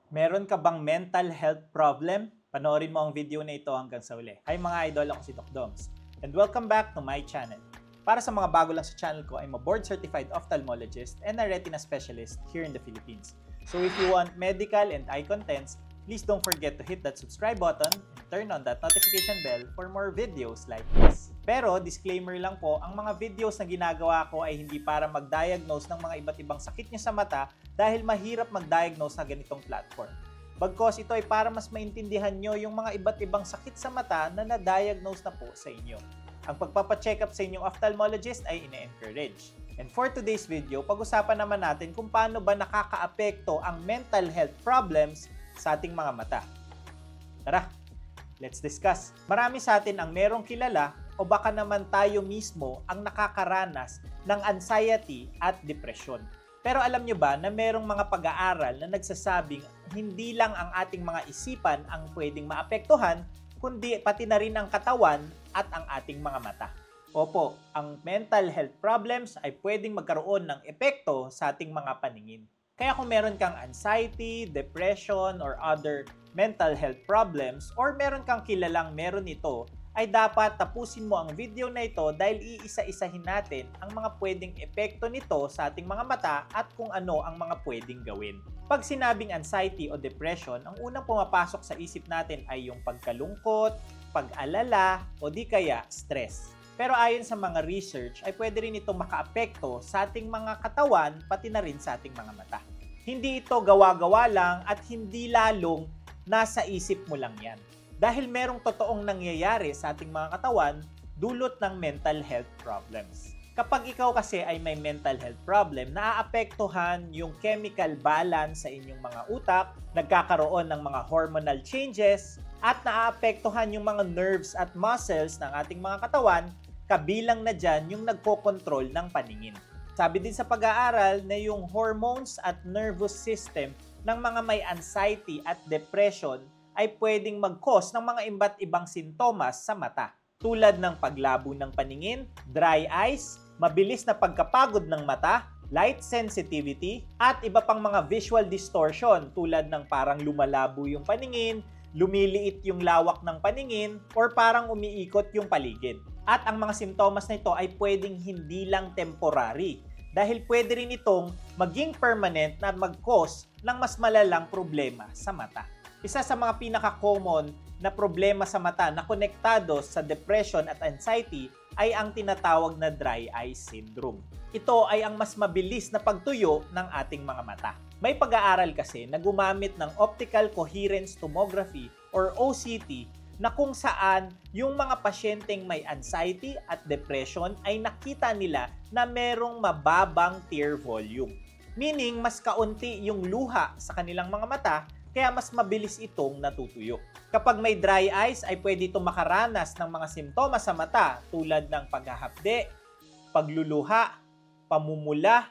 Meron ka bang mental health problem? Panoorin mo ang video na ito hanggang sa uli. Hi mga idol, ako si Doc Doms. And welcome back to my channel. Para sa mga bago lang sa channel ko, I'm a board-certified ophthalmologist and a retina specialist here in the Philippines. So if you want medical and eye contents, please don't forget to hit that subscribe button and turn on that notification bell for more videos like this. Pero disclaimer lang po, ang mga videos na ginagawa ko ay hindi para mag-diagnose ng mga iba't ibang sakit niyo sa mata dahil mahirap mag-diagnose sa ganitong platform. Bagkos ito ay para mas maintindihan nyo yung mga iba't ibang sakit sa mata na na-diagnose na po sa inyo. Ang pagpapacheck up sa inyong ophthalmologist ay ine-encourage. And for today's video, pag-usapan naman natin kung paano ba nakakaapekto ang mental health problems sa ating mga mata. Tara, let's discuss. Marami sa atin ang merong kilala o baka naman tayo mismo ang nakakaranas ng anxiety at depression. Pero alam nyo ba na merong mga pag-aaral na nagsasabing hindi lang ang ating mga isipan ang pwedeng maapektuhan, kundi pati na rin ang katawan at ang ating mga mata. Opo, ang mental health problems ay pwedeng magkaroon ng epekto sa ating mga paningin. Kaya kung meron kang anxiety, depression, or other mental health problems, or meron kang kilalang meron ito, ay dapat tapusin mo ang video na ito dahil iisa-isahin natin ang mga pwedeng epekto nito sa ating mga mata at kung ano ang mga pwedeng gawin. Pag sinabing anxiety o depression, ang unang pumapasok sa isip natin ay yung pagkalungkot, pag-alala, o di kaya stress. Pero ayon sa mga research, ay pwede rin itong makaapekto sa ating mga katawan, pati na rin sa ating mga mata. Hindi ito gawa-gawa lang at hindi lalong nasa isip mo lang yan. Dahil merong totoong nangyayari sa ating mga katawan, dulot ng mental health problems. Kapag ikaw kasi ay may mental health problem, naaapektuhan yung chemical balance sa inyong mga utak, nagkakaroon ng mga hormonal changes, at naaapektuhan yung mga nerves at muscles ng ating mga katawan, kabilang na dyan yung nagkokontrol ng paningin. Sabi din sa pag-aaral na yung hormones at nervous system ng mga may anxiety at depression ay pwedeng mag-cause ng mga iba't ibang sintomas sa mata. Tulad ng paglabo ng paningin, dry eyes, mabilis na pagkapagod ng mata, light sensitivity, at iba pang mga visual distortion tulad ng parang lumalabo yung paningin, lumiliit yung lawak ng paningin, or parang umiikot yung paligid. At ang mga sintomas na ito ay pwedeng hindi lang temporary dahil pwede rin itong maging permanent na mag-cause ng mas malalang problema sa mata. Isa sa mga pinaka-common na problema sa mata na konektado sa depression at anxiety ay ang tinatawag na dry eye syndrome. Ito ay ang mas mabilis na pagtuyo ng ating mga mata. May pag-aaral kasi na gumamit ng optical coherence tomography or OCT na kung saan yung mga pasyenteng may anxiety at depression ay nakita nila na merong mababang tear volume. Meaning, mas kaunti yung luha sa kanilang mga mata, kaya mas mabilis itong natutuyo. Kapag may dry eyes, ay pwede itong makaranas ng mga simptomas sa mata tulad ng paghahapde, pagluluha, pamumula,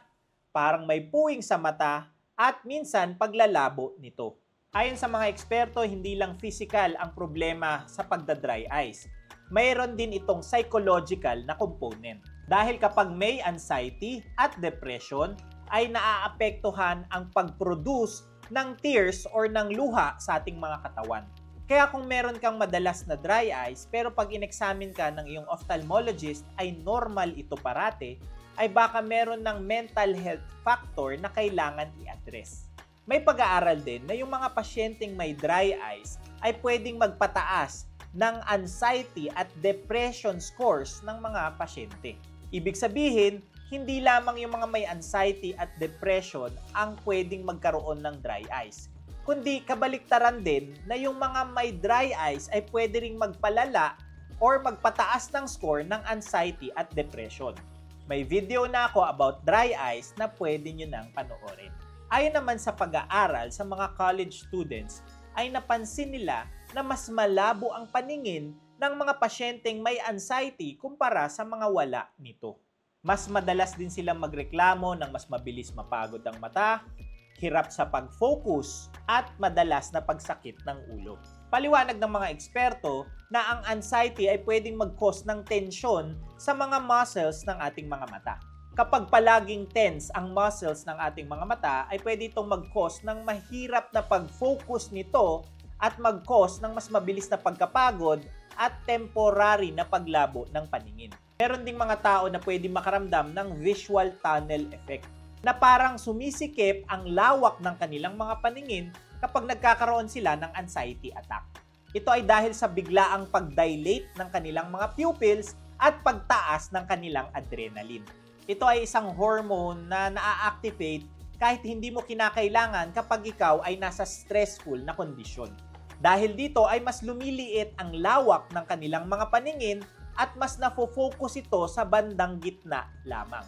parang may puwing sa mata, at minsan paglalabo nito. Ayon sa mga eksperto, hindi lang physical ang problema sa pagda-dry eyes. Mayroon din itong psychological na component. Dahil kapag may anxiety at depression, ay naaapektuhan ang pag-produce ng tears or ng luha sa ating mga katawan. Kaya kung meron kang madalas na dry eyes, pero pag in-examine ka ng iyong ophthalmologist ay normal ito parate, ay baka meron ng mental health factor na kailangan i-address. May pag-aaral din na yung mga pasyenteng may dry eyes ay pwedeng magpataas ng anxiety at depression scores ng mga pasyente. Ibig sabihin, hindi lamang yung mga may anxiety at depression ang pwedeng magkaroon ng dry eyes, kundi kabaliktaran din na yung mga may dry eyes ay pwede ring magpalala or magpataas ng score ng anxiety at depression. May video na ako about dry eyes na pwede nyo nang panoorin. Ayon naman sa pag-aaral sa mga college students, ay napansin nila na mas malabo ang paningin ng mga pasyenteng may anxiety kumpara sa mga wala nito. Mas madalas din silang magreklamo ng mas mabilis mapagod ang mata, hirap sa pag-focus, at madalas na pagsakit ng ulo. Paliwanag ng mga eksperto na ang anxiety ay pwedeng mag-cause ng tensyon sa mga muscles ng ating mga mata. Kapag palaging tense ang muscles ng ating mga mata, ay pwede itong mag-cause ng mahirap na pag-focus nito at mag-cause ng mas mabilis na pagkapagod at temporary na paglabo ng paningin. Meron ding mga tao na pwede makaramdam ng visual tunnel effect, na parang sumisikip ang lawak ng kanilang mga paningin kapag nagkakaroon sila ng anxiety attack. Ito ay dahil sa biglaang pag-dilate ng kanilang mga pupils at pagtaas ng kanilang adrenaline. Ito ay isang hormone na naa-activate kahit hindi mo kinakailangan kapag ikaw ay nasa stressful na kondisyon. Dahil dito ay mas lumiliit ang lawak ng kanilang mga paningin at mas nafo-focus ito sa bandang gitna lamang.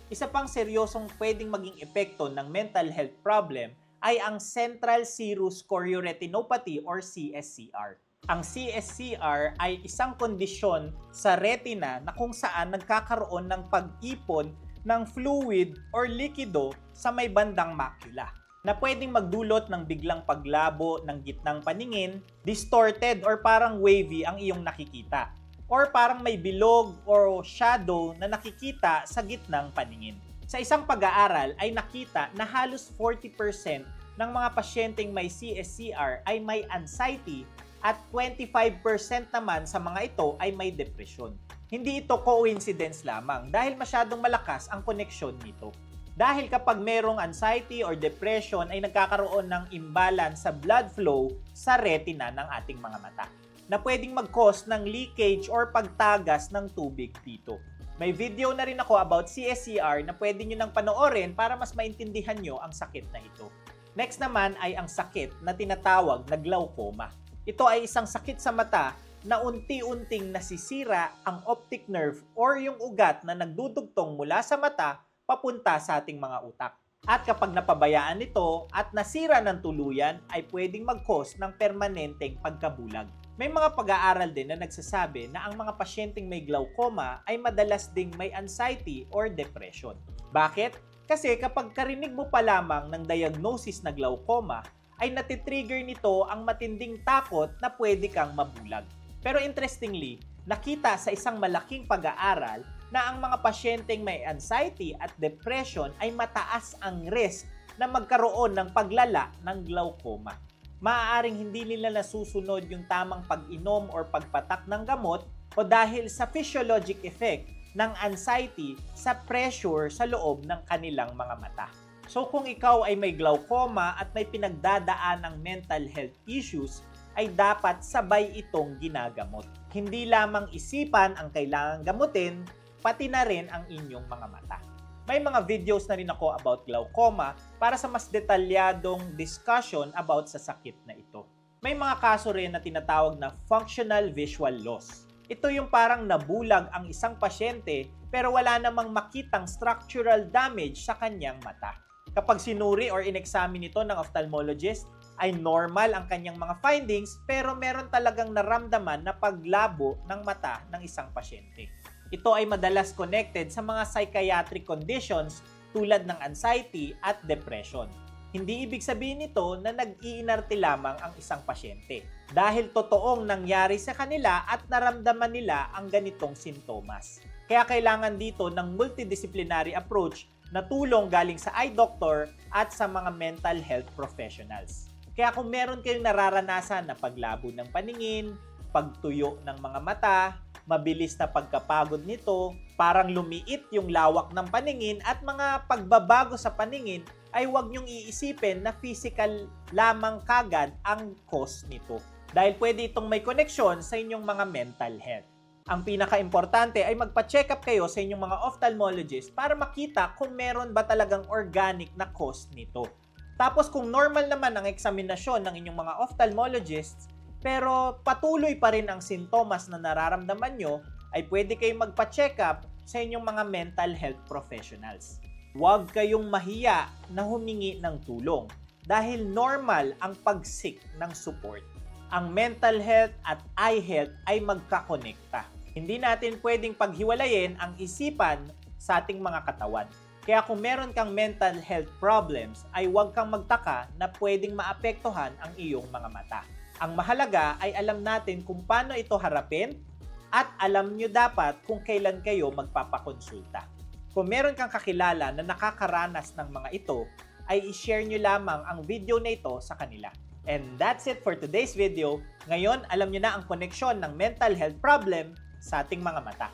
Isa pang seryosong pwedeng maging epekto ng mental health problem ay ang central serous chorioretinopathy or CSCR. Ang CSCR ay isang kondisyon sa retina na kung saan nagkakaroon ng pag-ipon ng fluid or likido sa may bandang macula, na pwedeng magdulot ng biglang paglabo ng gitnang paningin, distorted or parang wavy ang iyong nakikita, or parang may bilog or shadow na nakikita sa gitnang paningin. Sa isang pag-aaral ay nakita na halos 40% ng mga pasyenteng may CSCR ay may anxiety at 25% naman sa mga ito ay may depresyon. Hindi ito coincidence lamang dahil masyadong malakas ang koneksyon nito. Dahil kapag merong anxiety or depression ay nagkakaroon ng imbalance sa blood flow sa retina ng ating mga mata, na pwedeng mag-cause ng leakage or pagtagas ng tubig dito. May video na rin ako about CSCR na pwede nyo nang panoorin para mas maintindihan nyo ang sakit na ito. Next naman ay ang sakit na tinatawag na glaucoma. Ito ay isang sakit sa mata na unti-unting nasisira ang optic nerve or yung ugat na nagdudugtong mula sa mata papunta sa ating mga utak. At kapag napabayaan ito at nasira ng tuluyan, ay pwedeng mag-cause ng permanenteng pagkabulag. May mga pag-aaral din na nagsasabi na ang mga pasyenteng may glaucoma ay madalas ding may anxiety or depression. Bakit? Kasi kapag karinig mo pa lamang ng diagnosis na glaucoma, ay natitrigger nito ang matinding takot na pwede kang mabulag. Pero interestingly, nakita sa isang malaking pag-aaral na ang mga pasyenteng may anxiety at depression ay mataas ang risk na magkaroon ng paglala ng glaucoma. Maaaring hindi nila nasusunod yung tamang pag-inom or pagpatak ng gamot o dahil sa physiologic effect ng anxiety sa pressure sa loob ng kanilang mga mata. So kung ikaw ay may glaucoma at may pinagdadaan ng mental health issues, ay dapat sabay itong ginagamot. Hindi lamang isipan ang kailangang gamutin, pati na rin ang inyong mga mata. May mga videos na rin ako about glaucoma para sa mas detalyadong discussion about sa sakit na ito. May mga kaso rin na tinatawag na functional visual loss. Ito yung parang nabulag ang isang pasyente pero wala namang makitang structural damage sa kanyang mata. Kapag sinuri or in-examine ito ng ophthalmologist, ay normal ang kanyang mga findings pero meron talagang naramdaman na paglabo ng mata ng isang pasyente. Ito ay madalas connected sa mga psychiatric conditions tulad ng anxiety at depression. Hindi ibig sabihin nito na nag-iinarte lamang ang isang pasyente dahil totoong nangyari sa kanila at naramdaman nila ang ganitong sintomas. Kaya kailangan dito ng multidisciplinary approach na tulong galing sa eye doctor at sa mga mental health professionals. Kaya kung meron kayong nararanasan na paglabo ng paningin, pagtuyo ng mga mata, mabilis na pagkapagod nito, parang lumiit yung lawak ng paningin at mga pagbabago sa paningin, ay huwag niyong iisipin na physical lamang kagad ang cause nito. Dahil pwede itong may koneksyon sa inyong mga mental health. Ang pinaka-importante ay magpa-check up kayo sa inyong mga ophthalmologist para makita kung meron ba talagang organic na cause nito. Tapos kung normal naman ang eksaminasyon ng inyong mga ophthalmologists, pero patuloy pa rin ang sintomas na nararamdaman nyo, ay pwede kayong magpa-check up sa inyong mga mental health professionals. Huwag kayong mahiya na humingi ng tulong dahil normal ang pag-seek ng support. Ang mental health at eye health ay magkakonekta. Hindi natin pwedeng paghiwalayin ang isipan sa ating mga katawan. Kaya kung meron kang mental health problems, ay huwag kang magtaka na pwedeng maapektuhan ang iyong mga mata. Ang mahalaga ay alam natin kung paano ito harapin at alam nyo dapat kung kailan kayo magpapakonsulta. Kung meron kang kakilala na nakakaranas ng mga ito, ay i-share nyo lamang ang video na ito sa kanila. And that's it for today's video. Ngayon, alam nyo na ang koneksyon ng mental health problem sa ating mga mata.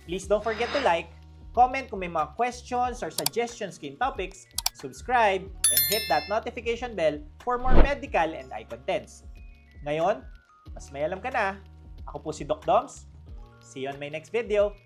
Please don't forget to like, comment kung may mga questions or suggestions kayong topics, subscribe, and hit that notification bell for more medical and eye contents. Ngayon, mas may alam ka na. Ako po si Doc Doms. See you on my next video.